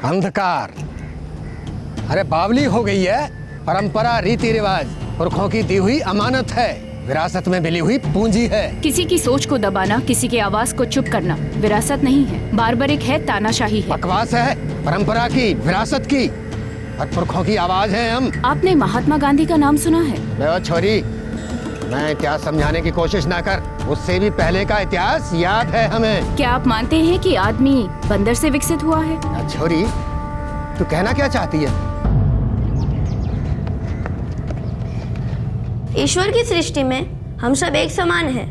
अंधकार। अरे बावली हो गई है। परंपरा, रीति रिवाज पुरखों की दी हुई अमानत है, विरासत में मिली हुई पूंजी है। किसी की सोच को दबाना, किसी की आवाज को चुप करना विरासत नहीं है, बार्बरिक है, तानाशाही है। बकवास है। परंपरा की, विरासत की और पुरखों की आवाज है हम। आपने महात्मा गांधी का नाम सुना है? मैं छोरी, मैं इतिहास समझाने की कोशिश ना कर, उससे भी पहले का इतिहास याद है हमें। क्या आप मानते हैं कि आदमी बंदर से विकसित हुआ है? छोरी, तू कहना क्या चाहती है? ईश्वर की सृष्टि में हम सब एक समान हैं।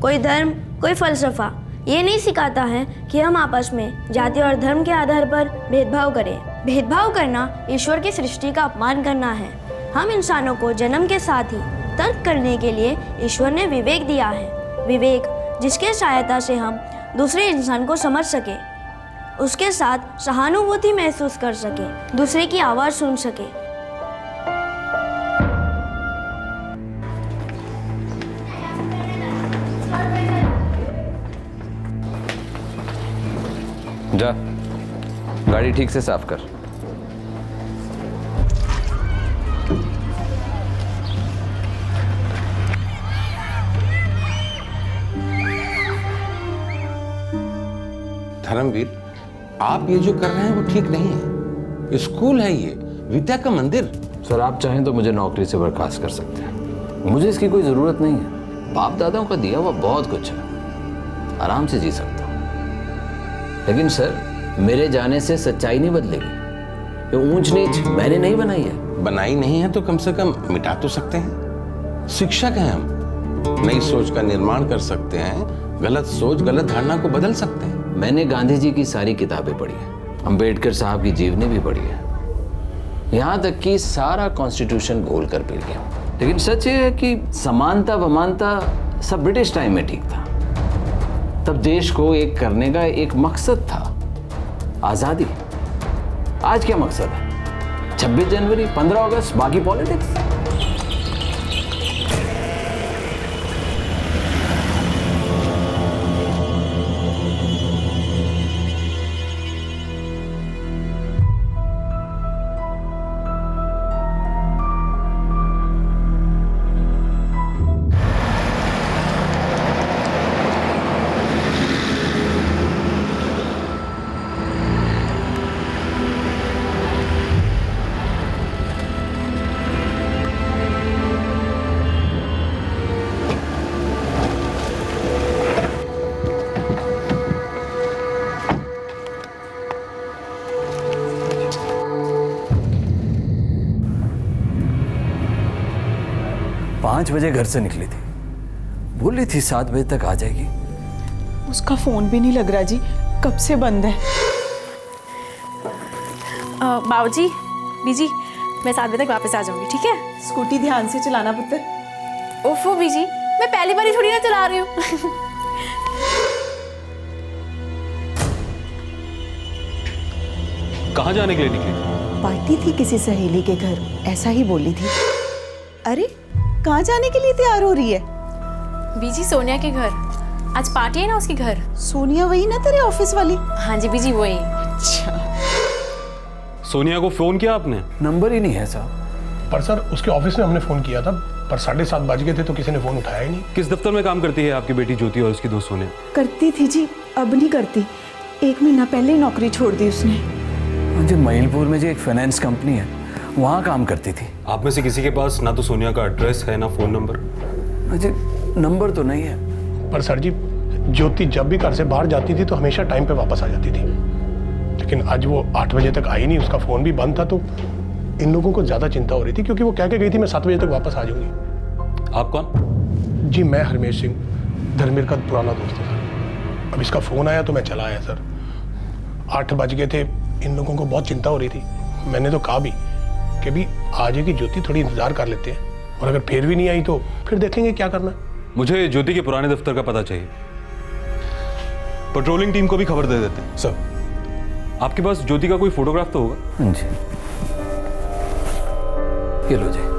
कोई धर्म, कोई फलसफा ये नहीं सिखाता है कि हम आपस में जाति और धर्म के आधार पर भेदभाव करें। भेदभाव करना ईश्वर की सृष्टि का अपमान करना है। हम इंसानों को जन्म के साथ ही तर्क करने के लिए ईश्वर ने विवेक दिया है। विवेक जिसके सहायता से हम दूसरे इंसान को समझ सके, उसके साथ सहानुभूति महसूस कर सके, दूसरे की आवाज़ सुन सके। जा, गाड़ी ठीक से साफ कर। धर्मवीर, आप ये जो कर रहे हैं वो ठीक नहीं है। स्कूल है ये, विद्या का मंदिर। सर, आप चाहें तो मुझे नौकरी से बर्खास्त कर सकते हैं। मुझे इसकी कोई जरूरत नहीं है। बाप दादाओं का दिया हुआ बहुत कुछ है, आराम से जी सकता हूँ। लेकिन सर, मेरे जाने से सच्चाई नहीं बदलेगी। ये ऊंच नीच मैंने नहीं बनाई है। बनाई नहीं है तो कम से कम मिटा तो सकते हैं। शिक्षक हैं हम, नई सोच का निर्माण कर सकते हैं, गलत सोच, गलत धारणा को बदल सकते हैं। मैंने गांधी जी की सारी किताबें पढ़ी है, अम्बेडकर साहब की जीवनी भी पढ़ी है, यहाँ तक कि सारा कॉन्स्टिट्यूशन घोल कर पी गया। लेकिन सच ये है कि समानता वमानता सब ब्रिटिश टाइम में ठीक था। तब देश को एक करने का एक मकसद था, आज़ादी। आज क्या मकसद है? 26 जनवरी, 15 अगस्त, बाकी पॉलिटिक्स। पाँच बजे घर से निकली थी, बोली थी 7 बजे तक आ जाएगी। उसका फोन भी नहीं लग रहा जी, कब से बंद है। बाबूजी, बीजी, मैं 7 बजे तक वापस आ जाऊंगी, ठीक है? स्कूटी ध्यान से चलाना पुत्र। ओफो बीजी, मैं पहली बार ही थोड़ी ना चला रही हूँ। कहाँ जाने के लिए निकली? पार्टी थी किसी सहेली के घर, ऐसा ही बोली थी। अरे कहाँ जाने के लिए तैयार हो रही है? बीजी, सोनिया के घर। आज पार्टी है ना उसके घर। सोनिया वही ना तेरे ऑफिस वाली? हाँ जी बीजी, वही। अच्छा। सोनिया को फोन किया आपने? नंबर ही नहीं है साहब। पर सर, उसके ऑफिस में हमने फोन किया था, पर 7:30 बज गए थे तो किसी ने फोन उठाया ही नहीं। किस दफ्तर में काम करती है आपकी बेटी ज्योति और उसकी दोस्त सोनिया? करती थी जी, अब नहीं करती। 1 महीना पहले ही नौकरी छोड़ दी उसने। जी, महिलपुर में जो एक फाइनेंस कंपनी है, वहाँ काम करती थी। आप में से किसी के पास ना तो सोनिया का एड्रेस है ना फोन नंबर? जी, नंबर तो नहीं है। पर सर जी, ज्योति जब भी घर से बाहर जाती थी तो हमेशा टाइम पे वापस आ जाती थी, लेकिन आज वो 8 बजे तक आई नहीं, उसका फोन भी बंद था। तो इन लोगों को ज्यादा चिंता हो रही थी, क्योंकि वो कह के गई थी मैं 7 बजे तक वापस आ जाऊंगी। आप कौन? जी, मैं हरमेश सिंह, धर्मेर का पुराना दोस्त हूँ सर। अब इसका फोन आया तो मैं चला आया सर। 8 बज गए थे, इन लोगों को बहुत चिंता हो रही थी। मैंने तो कहा भी कि भी आ जाएगी ज्योति, थोड़ी इंतजार कर लेते हैं, और अगर फिर भी नहीं आई तो फिर देखेंगे क्या करना है। मुझे ज्योति के पुराने दफ्तर का पता चाहिए। पेट्रोलिंग टीम को भी खबर दे देते हैं। सर, आपके पास ज्योति का कोई फोटोग्राफ तो होगा? जी, ये लो जी।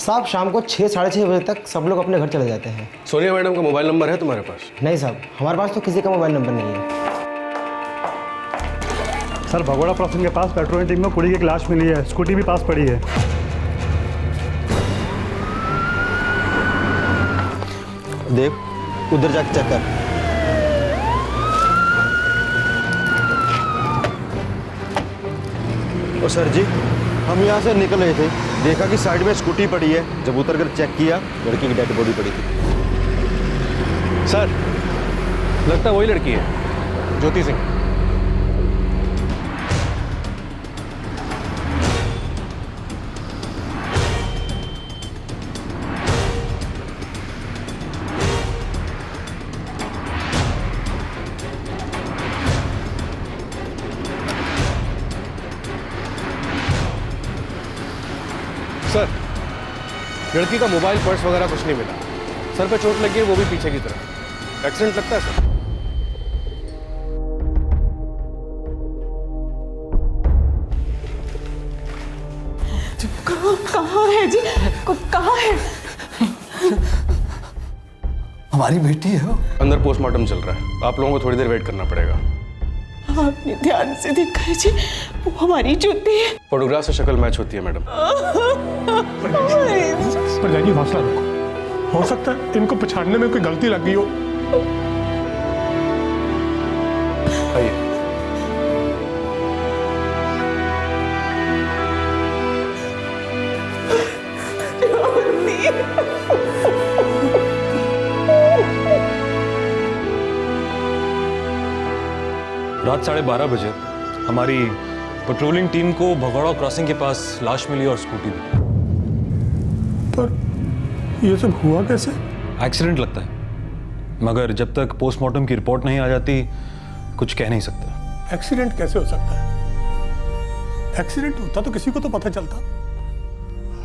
साहब शाम को 6 साढ़े 6 बजे तक सब लोग अपने घर चले जाते हैं। सोनिया मैडम का मोबाइल नंबर है तुम्हारे पास? नहीं साहब, हमारे पास तो किसी का मोबाइल नंबर नहीं है। सर भगोड़ा क्रॉसिंग के पास पेट्रोलिंग टीम में कुड़ी की एक लाश मिली है, स्कूटी भी पास पड़ी है। देव उधर जाके चेक कर। ओ सर जी, हम यहाँ से निकल रहे थे, देखा कि साइड में स्कूटी पड़ी है। जब उतर कर चेक किया, लड़की की डेड बॉडी पड़ी थी। सर लगता है वही लड़की है, ज्योति सिंह। सर लड़की का मोबाइल पर्स वगैरह कुछ नहीं मिला। सर पे चोट लगी है, वो भी पीछे की तरफ। एक्सीडेंट लगता है सर। कहाँ है जी? कहाँ है? हमारी बेटी है वो। अंदर पोस्टमार्टम चल रहा है, आप लोगों को थोड़ी देर वेट करना पड़ेगा। आपने ध्यान से देखा है जी, वो हमारी ज्योति है। फोटोग्राफ से शक्ल मैच होती है मैडम। पर जी हौसला रखो, हो सकता है इनको पछाड़ने में कोई गलती लग गई हो। आइए। रात 12:30 बजे हमारी पेट्रोलिंग टीम को भगोड़ा क्रॉसिंग के पास लाश मिली और स्कूटी भी। पर ये सब हुआ कैसे? एक्सीडेंट लगता है, मगर जब तक पोस्टमार्टम की रिपोर्ट नहीं आ जाती कुछ कह नहीं सकते। एक्सीडेंट कैसे हो सकता है? एक्सीडेंट होता तो किसी को तो पता चलता।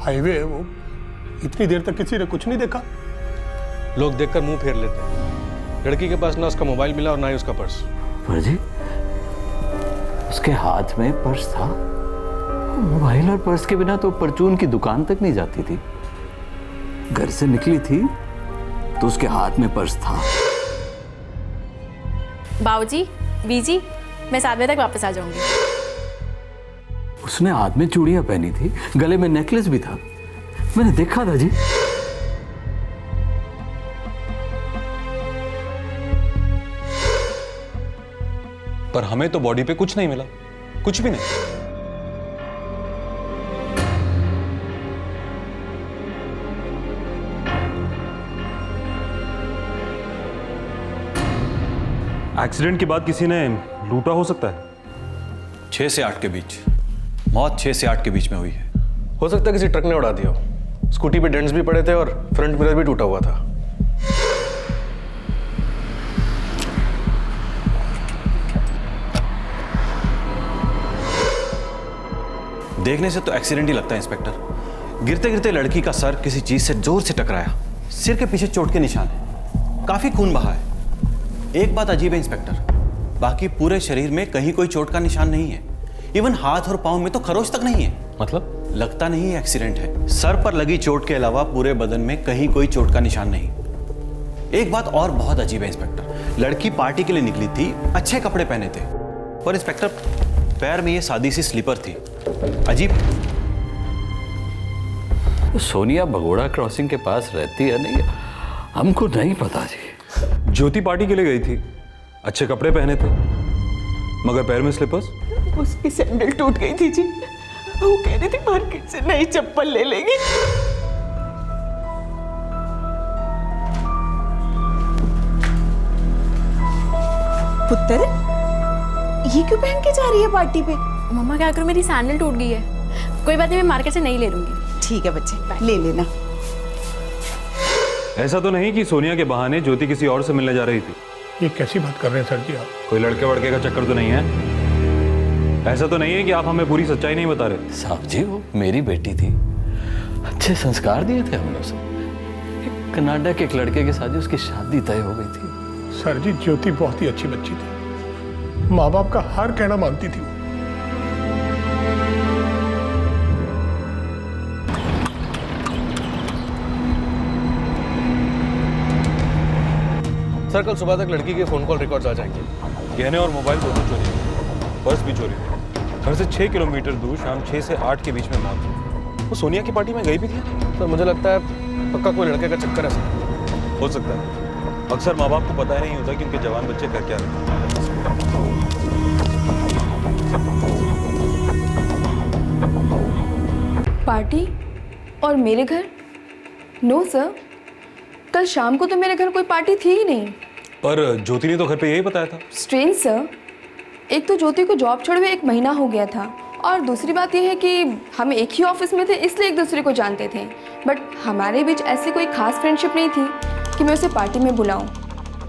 हाईवे है वो, इतनी देर तक किसी ने कुछ नहीं देखा। लोग देखकर मुंह फेर लेते हैं। लड़की के पास ना उसका मोबाइल मिला और ना ही उसका पर्स। पर जी उसके हाथ में पर्स था। मोबाइल और पर्स के बिना तो परचून की दुकान तक नहीं जाती थी। घर से निकली थी तो उसके हाथ में पर्स था। बाबूजी, बीजी, मैं 7 बजे तक वापस आ जाऊंगी। उसने हाथ में चूड़ियां पहनी थी, गले में नेकलेस भी था, मैंने देखा था जी। पर हमें तो बॉडी पे कुछ नहीं मिला, कुछ भी नहीं। एक्सीडेंट के बाद किसी ने लूटा हो सकता है। 6 से 8 के बीच, मौत 6 से 8 के बीच में हुई है। हो सकता है किसी ट्रक ने उड़ा दिया हो। स्कूटी पे डेंट्स भी पड़े थे और फ्रंट मिरर भी टूटा हुआ था। देखने से तो एक्सीडेंट ही लगता है इंस्पेक्टर। गिरते गिरते लड़की का सर किसी चीज से जोर से टकराया। सिर के पीछे चोट के निशान है, काफी खून बहा है। एक बात अजीब है इंस्पेक्टर, बाकी पूरे शरीर में कहीं कोई चोट का निशान नहीं है। इवन हाथ और पांव में तो खरोच तक नहीं है। मतलब लगता नहीं है एक्सीडेंट है। सर पर लगी चोट के अलावा पूरे बदन में कहीं कोई चोट का निशान नहीं। एक बात और बहुत अजीब है इंस्पेक्टर, लड़की पार्टी के लिए निकली थी, अच्छे कपड़े पहने थे, और इंस्पेक्टर पैर में ये सादी सी स्लीपर थी। अजीब। सोनिया भगोड़ा क्रॉसिंग के पास रहती है नहीं, हमको नहीं पता जी। ज्योति पार्टी के लिए गई थी, अच्छे कपड़े पहने थे, मगर पैर में स्लिपर्स। उसकी सैंडल टूट गई थी जी, वो कह रही थी मार्केट से नई चप्पल ले लेगी। पुत्र, ये क्यों पहन के जा रही है पार्टी पे? मम्मा क्या करूं, मेरी सैंडल टूट गई है। कोई बात नहीं, मैं मार्केट से नहीं ले लूंगी। ठीक है बच्चे, ले लेना। ऐसा तो नहीं कि सोनिया के बहाने ज्योति किसी और से मिलने जा रही थी? ये कैसी बात कर रहे हैं सर जी आप? कोई लड़के वड़के का चक्कर तो नहीं है? ऐसा तो नहीं है कि आप हमें पूरी सच्चाई नहीं बता रहे? साहब जी वो मेरी बेटी थी, अच्छे संस्कार दिए थे हमने उसे। कनाडा के एक लड़के के साथ उसकी शादी तय हो गई थी। सर जी ज्योति बहुत ही अच्छी बच्ची थी, माँ बाप का हर कहना मानती थी। सर कल सुबह तक लड़की के फ़ोन कॉल रिकॉर्ड्स आ जाएंगे। गहने और मोबाइल दोनों चोरी हुए, पर्स भी चोरी हुआ। घर से 6 किलोमीटर दूर शाम 6 से 8 के बीच में मौत। वो सोनिया की पार्टी में गई भी थी। सर मुझे लगता है पक्का कोई लड़के का चक्कर है सर। हो सकता है। अक्सर माँ बाप को पता ही नहीं होता कि उनके जवान बच्चे कर क्या रहे हैं। पार्टी और मेरे घर? नो सर, कल शाम को तो मेरे घर कोई पार्टी थी ही नहीं। पर ज्योति ने तो घर पे यही बताया था। स्ट्रेंज सर, एक तो ज्योति को जॉब छोड़े हुए 1 महीना हो गया था और दूसरी बात यह है कि हम एक ही ऑफिस में थे इसलिए एक दूसरे को जानते थे, बट हमारे बीच ऐसी कोई खास फ्रेंडशिप नहीं थी कि मैं उसे पार्टी में बुलाऊं।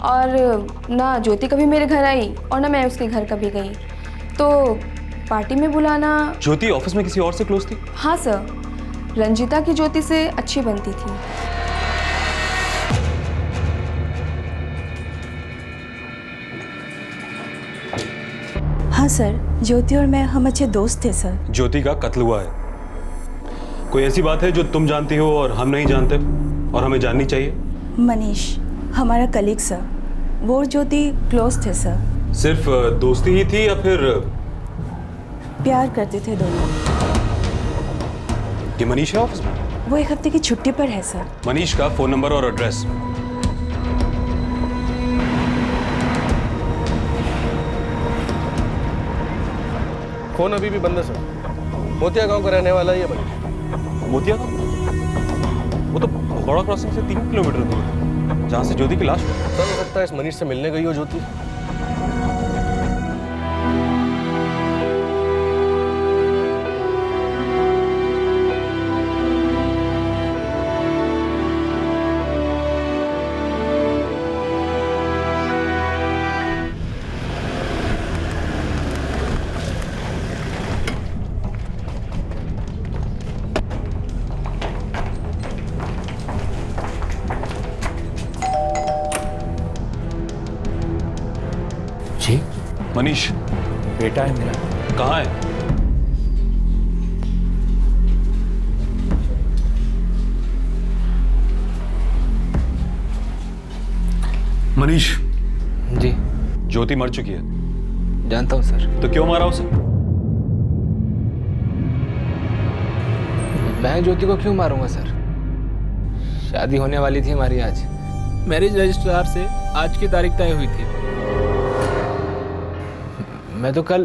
और ना ज्योति कभी मेरे घर आई और ना मैं उसके घर कभी गई, तो पार्टी में बुलाना। ज्योति ऑफिस में किसी और से क्लोज थी? हाँ सर, रंजीता की ज्योति से अच्छी बनती थी। हाँ सर, ज्योति और मैं हम अच्छे दोस्त थे सर। ज्योति का कत्ल हुआ है। कोई ऐसी बात है जो तुम जानती हो और हम नहीं जानते और हमें जाननी चाहिए? मनीष हमारा कलीग सर, वो और ज्योति क्लोज थे सर। सिर्फ दोस्ती ही थी या फिर प्यार करते थे दोनों। ये मनीष है ऑफिस में? वो 1 हफ्ते की छुट्टी पर है सर। मनीष का फोन नंबर और एड्रेस? फोन अभी भी बंद है सर। मोतिया गांव का रहने वाला ही है मनीष। मोतिया गांव? वो तो भगौड़ा क्रॉसिंग से 3 किलोमीटर दूर है, जहाँ से ज्योति की लाश हुई। सर हो सकता है इस मनीष से मिलने गई हो ज्योति। जी मनीष बेटा है मेरा। कहाँ है? मनीष। जी। ज्योति मर चुकी है। जानता हूँ सर। तो क्यों मारा उसे? मैं ज्योति को क्यों मारूंगा सर? शादी होने वाली थी हमारी आज। मैरिज रजिस्ट्रार से आज की तारीख तय हुई थी। मैं तो कल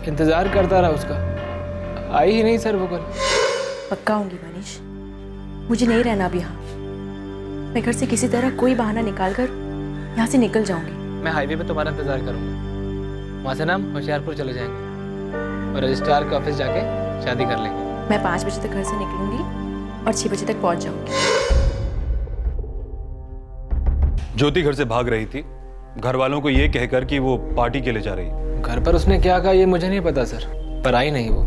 इंतजार करता रहा उसका, आई ही नहीं सर वो कल। पक्का आऊंगी मनीष, मुझे नहीं रहना अब यहाँ। मैं घर से किसी तरह कोई बहाना निकाल कर यहाँ से निकल जाऊंगी। मैं हाईवे पे तुम्हारा इंतजार करूंगा, वहाँ से ना हम होशियारपुर चले जाएंगे और रजिस्ट्रार के ऑफिस जाके शादी कर लेंगे। मैं 5 बजे तक घर से निकलूंगी और 6 बजे तक पहुँच जाऊंगी। ज्योति घर से भाग रही थी, घर वालों को ये कहकर कि वो पार्टी के लिए जा रही है। घर पर उसने क्या कहा ये मुझे नहीं पता सर, पर आई नहीं वो।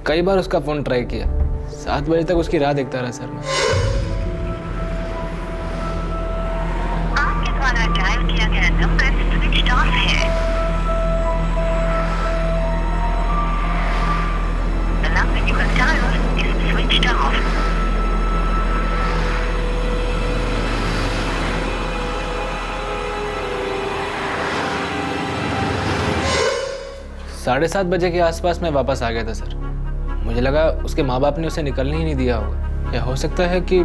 कई बार उसका फोन ट्राई किया, 7 बजे तक उसकी राह देखता रहा सर मैं। आपके द्वारा डायल किया गया नंबर स्विच ऑफ है। The number you have dialed is switched off. साढ़े 7 बजे के आसपास मैं वापस आ गया था सर। मुझे लगा उसके माँ बाप ने उसे निकलने ही नहीं दिया होगा, या हो सकता है कि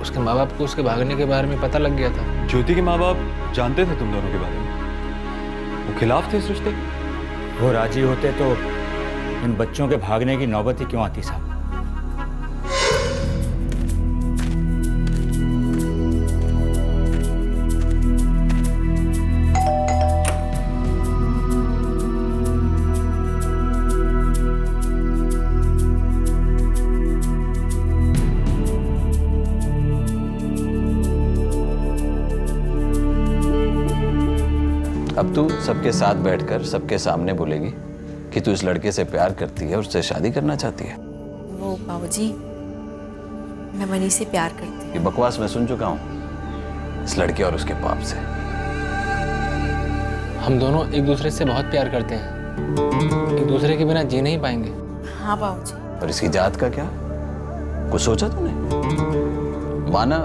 उसके माँ बाप को उसके भागने के बारे में पता लग गया था। ज्योति के माँ बाप जानते थे तुम दोनों के बारे में? वो खिलाफ थे इस रिश्ते के? वो राजी होते तो इन बच्चों के भागने की नौबत ही क्यों आती साहब? अब तू सबके साथ बैठकर सबके सामने बोलेगी कि तू इस लड़के से प्यार करती है और उससे शादी करना चाहती है। वो बाबूजी, मैं मनीष से प्यार करती हूँ। ये बकवास मैं सुन चुका हूँ इस लड़के और उसके बाप से। हम दोनों एक दूसरे से बहुत प्यार करते हैं, एक दूसरे के बिना जी नहीं पाएंगे। हाँ बाबूजी। और इसकी जात का क्या? कुछ सोचा तूने? माना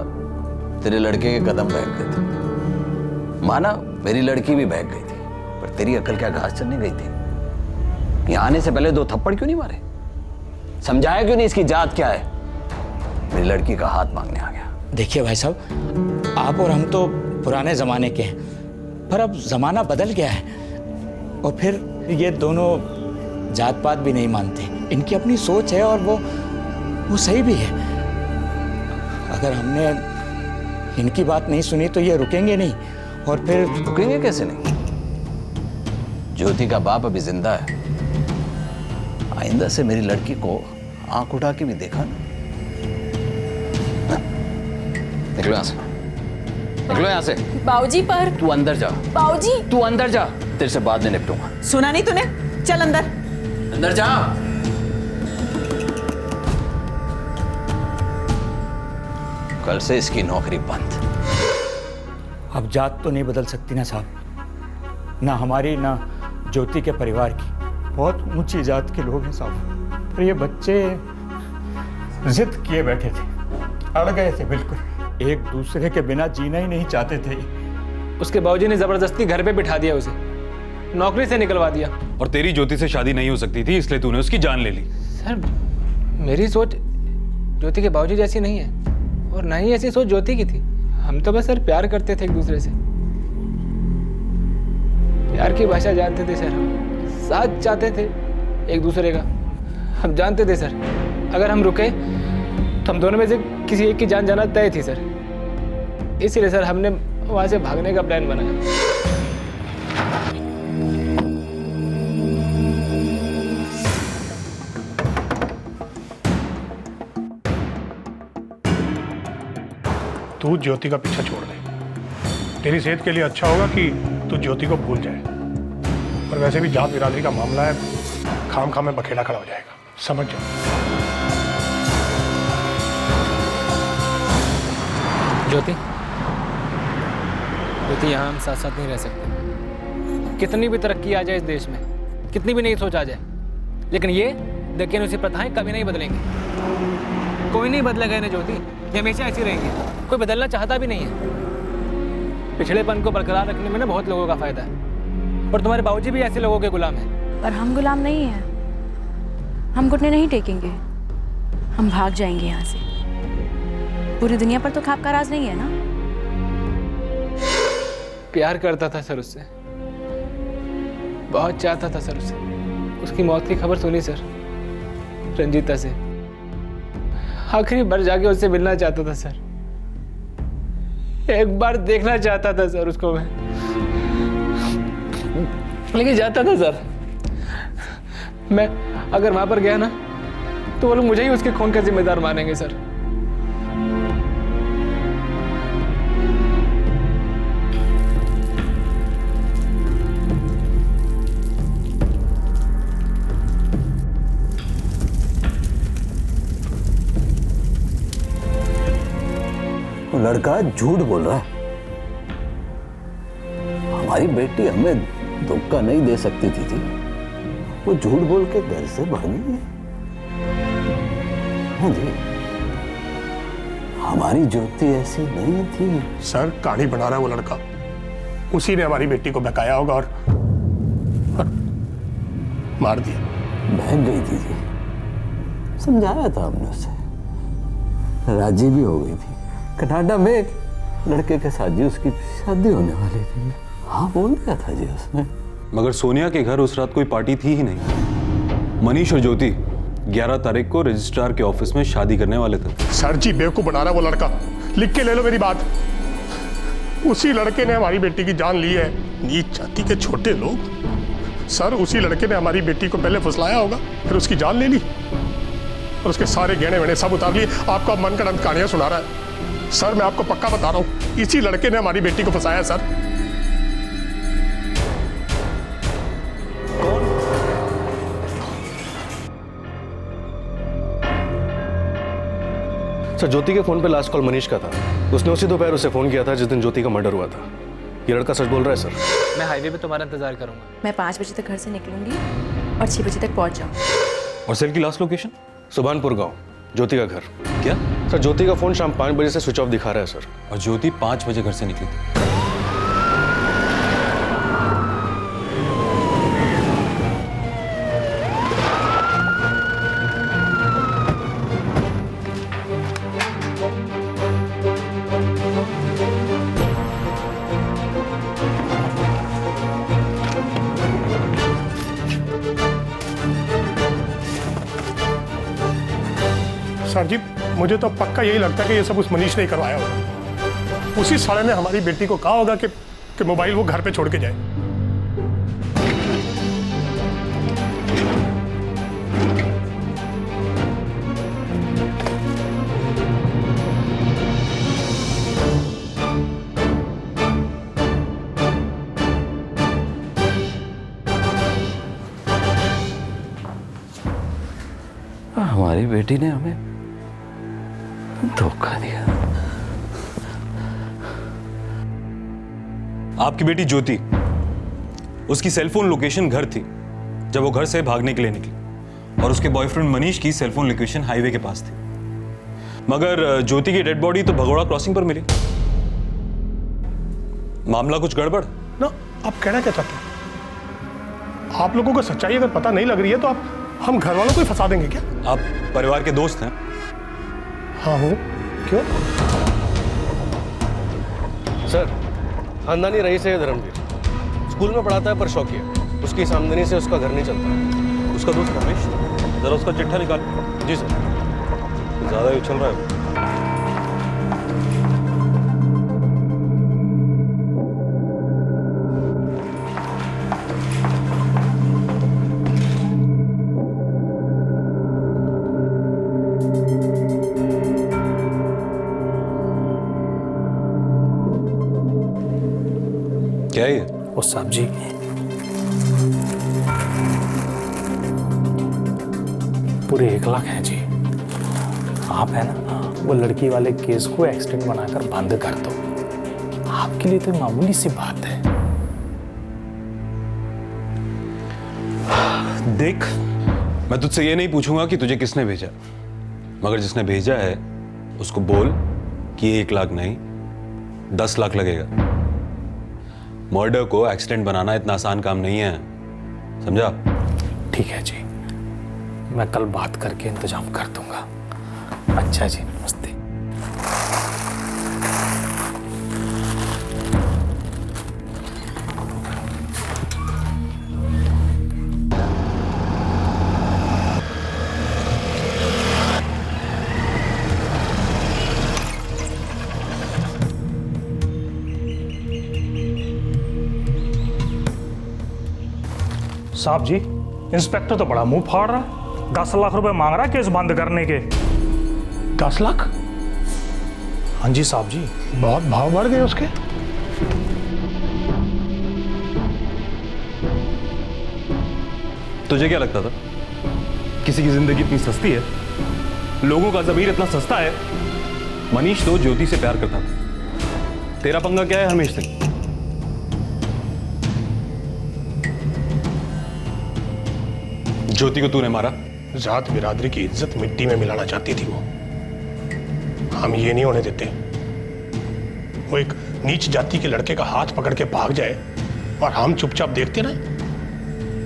तेरे लड़के के कदम बहक गए थे। माना मेरी लड़की भी बहक गई थी, पर तेरी अकल क्या घास चलने गई थी? यहाँ आने से पहले 2 थप्पड़ क्यों नहीं मारे? समझाया क्यों नहीं इसकी जात क्या है? मेरी लड़की का हाथ मांगने आ गया। देखिए भाई साहब, आप और हम तो पुराने जमाने के हैं, पर अब जमाना बदल गया है। और फिर ये दोनों जात पात भी नहीं मानते, इनकी अपनी सोच है और वो सही भी है। अगर हमने इनकी बात नहीं सुनी तो ये रुकेंगे नहीं, और फिर रुकेंगे कैसे नहीं? ज्योति का बाप अभी जिंदा है, आइंदा से मेरी लड़की को आंख उठा के भी देखा ना। निकलो यहाँ से, निकलो यहाँ से। बाबूजी पर। तू अंदर जा। बाबूजी। तू अंदर जा, तेरे से बाद में निपटूंगा। सुना नहीं तूने? चल अंदर। अंदर जा। कल से इसकी नौकरी बंद। अब जात तो नहीं बदल सकती ना साहब, ना हमारी ना ज्योति के परिवार की। बहुत ऊंची जात के लोग हैं साहब, पर ये बच्चे जिद किए बैठे थे, अड़ गए थे बिल्कुल, एक दूसरे के बिना जीना ही नहीं चाहते थे। उसके बाबूजी ने जबरदस्ती घर पे बिठा दिया, उसे नौकरी से निकलवा दिया। और तेरी ज्योति से शादी नहीं हो सकती थी, इसलिए तूने उसकी जान ले ली। सर, मेरी सोच ज्योति के बाबूजी जैसी नहीं है, और ना ही ऐसी सोच ज्योति की थी। हम तो बस सर प्यार करते थे एक दूसरे से, प्यार की भाषा जानते थे सर, हम साथ चाहते थे एक दूसरे का। हम जानते थे सर, अगर हम रुके तो हम दोनों में से किसी एक की जान जाना तय थी सर। इसीलिए सर हमने वहां से भागने का प्लान बनाया। तू ज्योति का पीछा छोड़ दे। तेरी सेहत के लिए अच्छा होगा कि तू ज्योति को भूल जाए। और वैसे भी जात बिरादरी का मामला है, खाम खाम में बखेड़ा खड़ा हो जाएगा, समझ जाओ। ज्योति, यहाँ हम साथ साथ नहीं रह सकते। कितनी भी तरक्की आ जाए इस देश में, कितनी भी नई सोच आ जाए, लेकिन ये दकियानुसी प्रथाएं कभी नहीं बदलेंगी। कोई नहीं बदलेगा इन्हें ज्योति, ये हमेशा ऐसी रहेंगी। कोई बदलना चाहता भी नहीं है। पिछड़ेपन को बरकरार रखने में ना बहुत लोगों का फायदा है, और तुम्हारे बाबूजी भी ऐसे लोगों के गुलाम हैं। पर हम गुलाम नहीं हैं, हम घुटने नहीं टेकेंगे, हम भाग जाएंगे यहाँ से। पूरी दुनिया पर तो खाप का राज नहीं है ना। प्यार करता था सर उससे, बहुत चाहता था सर उससे। उसकी मौत की खबर सुनी सर रंजीता से, आखिरी बार जाके उससे मिलना चाहता था सर, एक बार देखना चाहता था सर उसको मैं, लेकिन जाता था सर। मैं अगर वहां पर गया ना तो वो लोग मुझे ही उसके खून का जिम्मेदार मानेंगे सर। लड़का झूठ बोल रहा है। हमारी बेटी हमें धोखा नहीं दे सकती थी जी, वो झूठ बोल के घर से भागी है। हाँ जी, हमारी ज्योति ऐसी नहीं थी। सर, कहानी बना रहा है वो लड़का, उसी ने हमारी बेटी को बहकाया होगा और मार दिया। बहक गई थी जी, समझाया था हमने उसे, राजी भी हो गई थी। कनाडा में एक लड़के के साथ जी उसकी शादी होने वाली थी। हाँ बोल दिया था जी उसने। मगर सोनिया के घर उस रात कोई पार्टी थी ही नहीं। मनीष और ज्योति 11 तारीख को रजिस्ट्रार के ऑफिस में शादी करने वाले थे। सर जी, बेवकूफ बना रहा है वो लड़का, लिख के ले लो मेरी बात। उसी लड़के ने हमारी बेटी की जान ली है। नीच जाति के छोटे लोग। सर, उसी लड़के ने हमारी बेटी को पहले फुसलाया होगा, फिर उसकी जान ले ली और उसके सारे गहने वहने सब उतार लिए। आपको अब मन गढ़ंत कहानियां सुना रहा है। सर, मैं आपको पक्का बता रहा हूं, इसी लड़के ने हमारी बेटी को फंसाया। सर, ज्योति के फोन पे लास्ट कॉल मनीष का था। उसने उसी दोपहर उसे फोन किया था जिस दिन ज्योति का मर्डर हुआ था। ये लड़का सच बोल रहा है सर। मैं हाईवे पे तुम्हारा इंतजार करूंगा। मैं 5 बजे तक घर से निकलूंगी और 6 बजे तक पहुंच जाऊँ। और सेल की लास्ट लोकेशन? सुभानपुर गांव, ज्योति का घर। क्या सर, ज्योति का फोन शाम 5 बजे से स्विच ऑफ दिखा रहा है सर। और ज्योति 5 बजे घर से निकली थी। सर जी, मुझे तो पक्का यही लगता है कि ये सब उस मनीष ने ही करवाया होगा। उसी साले ने हमारी बेटी को कहा होगा कि मोबाइल वो घर पे छोड़ के जाए। हमारी बेटी ने हमें धोखा दिया। आपकी बेटी ज्योति, उसकी सेलफोन लोकेशन घर थी जब वो घर से भागने के लिए निकली, और उसके बॉयफ्रेंड मनीष की सेलफोन लोकेशन हाईवे के पास थी। मगर ज्योति की डेड बॉडी तो भगोड़ा क्रॉसिंग पर मिली। मामला कुछ गड़बड़ ना। आप कहना क्या चाहते हैं? आप लोगों को सच्चाई अगर पता नहीं लग रही है तो हम घर वालों को ही फंसा देंगे क्या? आप परिवार के दोस्त हैं? हाँ हूँ। क्यों? सर, खानदानी रईस है धर्मवीर। स्कूल में पढ़ाता है पर शौकिया। उसकी आमदनी से उसका घर नहीं चलता। उसका दोस्त रमेश, जरा उसका चिट्ठा निकाल। जी सर। ज्यादा ही उछल रहा है। क्या है ये? वो सब्जी पूरे 1 लाख है जी। आप है ना, वो लड़की वाले केस को एक्सीडेंट बनाकर बंद कर दो। आपके लिए तो मामूली सी बात है। देख, मैं तुझसे ये नहीं पूछूंगा कि तुझे किसने भेजा, मगर जिसने भेजा है उसको बोल कि 1 लाख नहीं 10 लाख लगेगा। मर्डर को एक्सीडेंट बनाना इतना आसान काम नहीं है, समझा? ठीक है जी, मैं कल बात करके इंतजाम कर दूंगा। अच्छा जी, नमस्ते। साहब जी, इंस्पेक्टर तो बड़ा मुंह फाड़ रहा है। 10 लाख रुपए मांग रहा है केस बंद करने के। 10 लाख? हाँ जी साहब जी। बहुत भाव बढ़ गए उसके। तुझे क्या लगता था किसी की जिंदगी इतनी सस्ती है? लोगों का ज़मीर इतना सस्ता है? मनीष तो ज्योति से प्यार करता था। तेरा पंगा क्या है हमेश से? ज्योति को तूने मारा। जात बिरादरी की इज्जत मिट्टी में मिलाना चाहती थी वो। हम ये नहीं होने देते। वो एक नीच जाति के लड़के का हाथ पकड़ के भाग जाए और हम चुपचाप देखते रहे,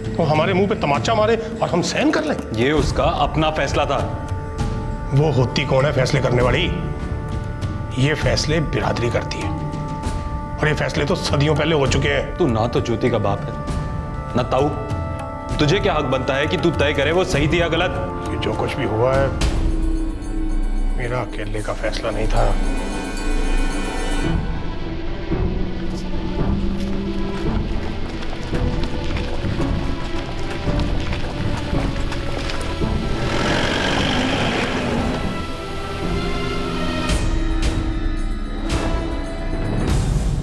तो हमारे मुंह पे तमाचा मारे और हम सहन कर लें। ये उसका अपना फैसला था। वो होती कौन है फैसले करने वाली? ये फैसले बिरादरी करती है, और ये फैसले तो सदियों पहले हो चुके हैं। तू ना तो ज्योति का बाप है ना ताऊ। तुझे क्या हक बनता है कि तू तय करे वो सही थी या गलत? ये जो कुछ भी हुआ है मेरा अकेले का फैसला नहीं था।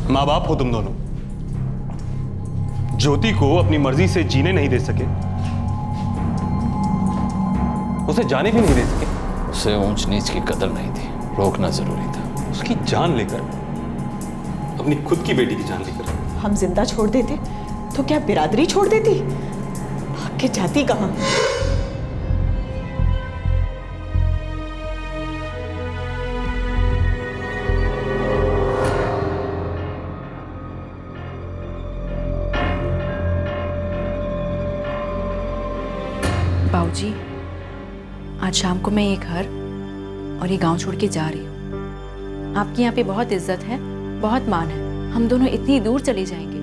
माँ बाप हो तुम दोनों। ज्योति को अपनी मर्जी से जीने नहीं दे सके, उसे जाने भी नहीं दे सके। उसे ऊंच नीच की कदर नहीं थी, रोकना जरूरी था। उसकी जान लेकर, अपनी खुद की बेटी की जान लेकर। हम जिंदा छोड़ देते तो क्या बिरादरी छोड़ देती? भाग के जाती कहाँ? बाबूजी, आज शाम को मैं ये घर और ये गांव छोड़ के जा रही हूँ। आपके यहाँ पे बहुत इज्जत है, बहुत मान है। हम दोनों इतनी दूर चले जाएंगे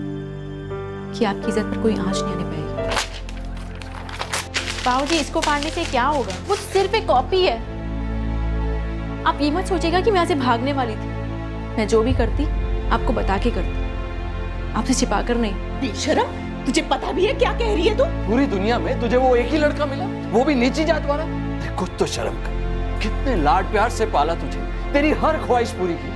कि आपकी इज्जत पर कोई आंच नहीं आने पाएगी। बाबूजी, इसको फाड़ने से क्या होगा? वो सिर्फ एक कॉपी है। आप ये मत सोचिएगा कि मैं यहाँ से भागने वाली थी। मैं जो भी करती आपको बता के करती, आपसे छिपा कर नहीं। बेशरम, तुझे पता भी है क्या कह रही है तू? पूरी दुनिया में तुझे वो एक ही लड़का मिला, वो भी नीची जात वाला? कुछ तो शर्म कर। कितने लाड प्यार से पाला तुझे, तेरी हर ख्वाहिश पूरी की,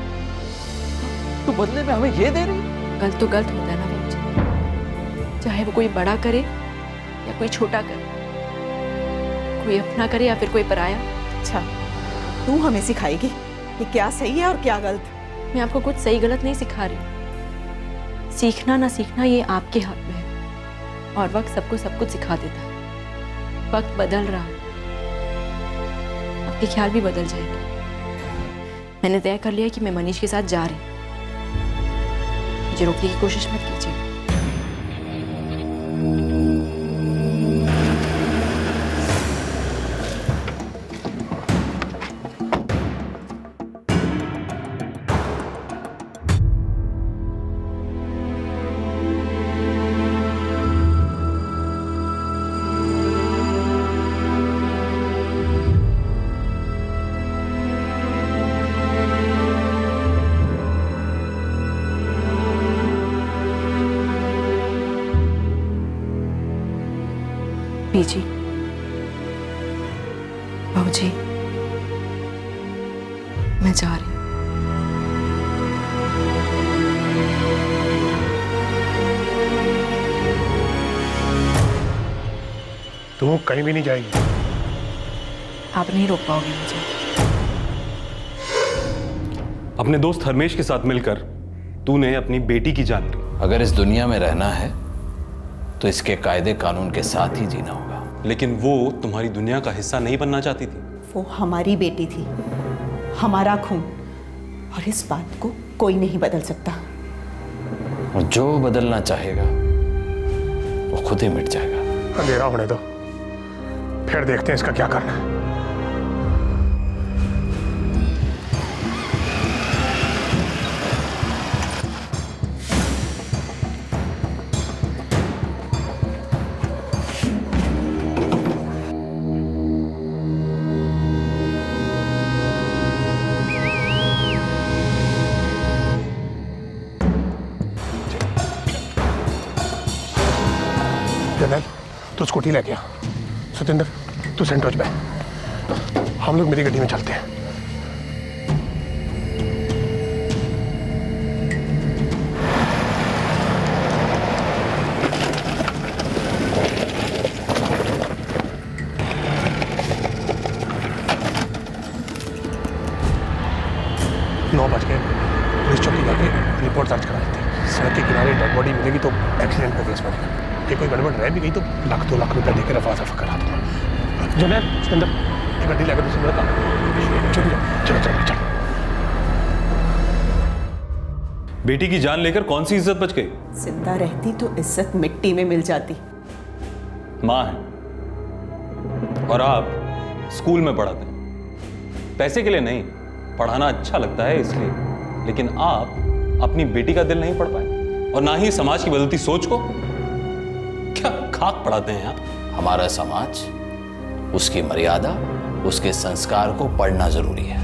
तू बदले में हमें ये दे रही? गलत तो गलत होता है ना बाबूजी, चाहे वो कोई बड़ा करे या कोई छोटा करे, कोई अपना करे या फिर कोई पराया। अच्छा, तू हमें सिखाएगी कि क्या सही है और क्या गलत? मैं आपको कुछ सही गलत नहीं सिखा रही। सीखना ना सीखना ये आपके हाथ में है, और वक्त सबको सब कुछ सिखा देता है। वक्त बदल रहा है, आपके ख्याल भी बदल जाएंगे। मैंने तय कर लिया कि मैं मनीष के साथ जा रही हूँ। मुझे रोकने की कोशिश मत कीजिए। बीजी, बाबूजी, मैं जा रही हूँ। तू कहीं भी नहीं जाएगी। आप नहीं रोक पाओगे मुझे। अपने दोस्त हरमेश के साथ मिलकर तूने अपनी बेटी की जान ली। अगर इस दुनिया में रहना है तो इसके कायदे कानून के साथ ही जीना होगा। लेकिन वो तुम्हारी दुनिया का हिस्सा नहीं बनना चाहती थी। वो हमारी बेटी थी, हमारा खून, और इस बात को कोई नहीं बदल सकता। और जो बदलना चाहेगा वो खुद ही मिट जाएगा। अंधेरा होने दो, फिर देखते हैं इसका क्या करना है। जनरल, तू स्कूटी लेके आ। सतेंद्र, तू सेंटर पे। हम लोग मेरी गड्डी में चलते हैं। नौ बज गए। पुलिस चौकी जाके रिपोर्ट दर्ज करा देते हैं। सड़क के किनारे डेड बॉडी मिलेगी तो एक्सीडेंट का केस बनेगा। ये कोई गड़बड़ रह भी गई तो लाख 2 लाख रुपया देकर रफा दफा करा दूंगा। जनरल, इसके अंदर एक गड्डी लेकर दूसरी मेरा काम। चलो चलो चलो चलो। बेटी की जान लेकर कौन सी इज्जत बच गई? जिंदा रहती तो इज्जत मिट्टी में मिल जाती। माँ है और आप स्कूल में पढ़ाते हैं, पैसे के लिए नहीं, पढ़ाना अच्छा लगता है इसलिए। लेकिन आप अपनी बेटी का दिल नहीं पढ़ पाए और ना ही समाज की बदलती सोच को। क्या खाक पढ़ाते हैं आप? हमारा समाज, उसकी मर्यादा, उसके संस्कार को पढ़ना जरूरी है,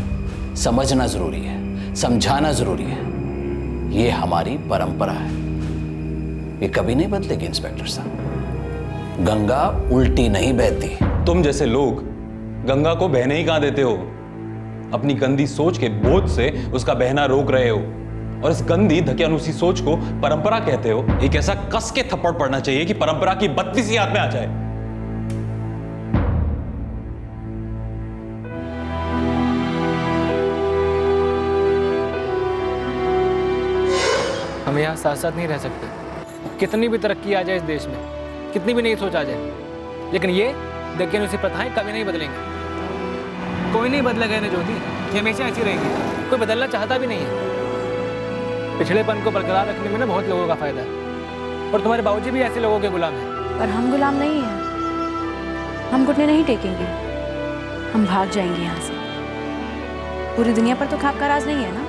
समझना जरूरी है, समझाना जरूरी है। ये हमारी परंपरा है, ये कभी नहीं बदलेगी इंस्पेक्टर साहब। गंगा उल्टी नहीं बहती। तुम जैसे लोग गंगा को बहने ही कहां देते हो? अपनी गंदी सोच के बोझ से उसका बहना रोक रहे हो और इस गंदी धकियानुसी सोच को परंपरा कहते हो। एक ऐसा कस के थप्पड़ पड़ना चाहिए कि परंपरा की बत्ती सी याद में आ जाए। हम यहाँ साथ साथ नहीं रह सकते। कितनी भी तरक्की आ जाए इस देश में, कितनी भी नई सोच आ जाए, लेकिन ये दकियानुसी प्रथाएं कभी नहीं बदलेंगी। कोई नहीं बदलेगा इन्हें ज्योति, ये हमेशा ऐसी रहेगी। कोई बदलना चाहता भी नहीं है। पिछड़ेपन को बरकरार रखने में ना बहुत लोगों का फायदा है, और तुम्हारे बाबूजी भी ऐसे लोगों के गुलाम हैं। पर हम गुलाम नहीं हैं। हम घुटने नहीं टेकेंगे, हम भाग जाएंगे यहाँ से। पूरी दुनिया पर तो खाप का राज नहीं है ना।